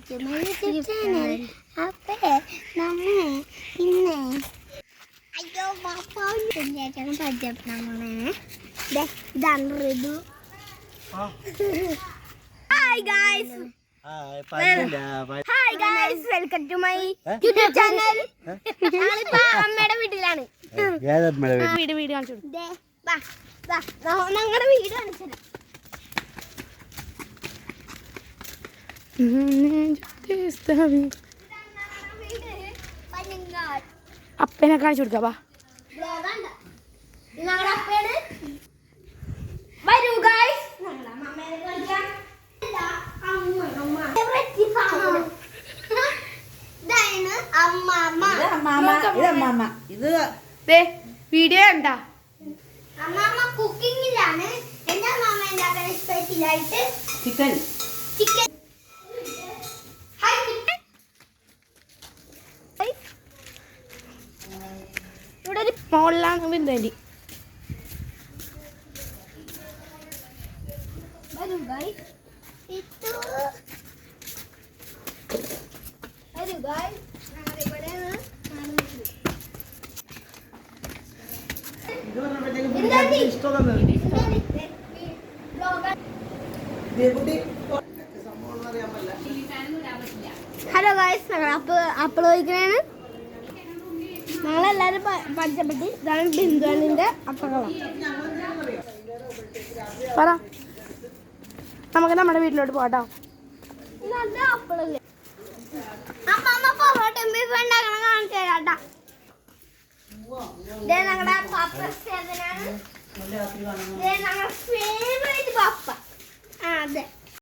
to my YouTube channel. Ape, namme, inne. Ayo, papa, ini jangan pajak namanya. Deh, dan redu. Hi guys. Hi, Pajanda. Hi guys, welcome to my YouTube channel. ഞാനിപ്പോ അമ്മയുടെ വീട്ടിലാണ്. വീട് കാണിച്ചു. ദേ, വാ, വാ, ഞങ്ങളുടെ വീട് കാണിച്ചു. അപ്പനെ കാണിച്ചു കൊടുക്ക വാ. ഞങ്ങളുടെ അപ്പയാണ്. വരൂ ഗൈസ്. ഞങ്ങളുടെ അമ്മേനെ കാണിക്കാം. വീഡിയോ ഉണ്ടാ അമ്മ കുക്കിങ്ങിലാണ്. എന്റെ അമ്മ ഉണ്ടാക്കുന്ന സ്പെഷ്യലായിട്ട് ചിക്കൻ. ഇവിടെ ഒരു മോളിലാണ് ബിന്ദുവിന്റെ. വരൂ ഗൈസ്. ഇത് വരൂ ഗൈസ്. ഞങ്ങളുടെ ഇവിടെയാണ്. ഹലോ ഗൈസ്, ഞങ്ങൾ അപ്പിൾ കഴിക്കണാണ്. ഞങ്ങളെല്ലാരും പഠിച്ചപ്പെട്ടി. ഇതാണ് ബിന്ദുവിന്റെ അപ്പകളാണ്. പറ, നമുക്ക് നമ്മുടെ വീട്ടിലോട്ട് പോട്ടോ. അപ്പിളല്ലേ അമ്മ പൊറോട്ട ബീഫ് ഉണ്ടാക്കണ കാണിച്ചു തരാട്ടാ. ഞങ്ങളുടെ പപ്പ ഞങ്ങളുടെ ഫേവറേറ്റ് പപ്പ. അതെ.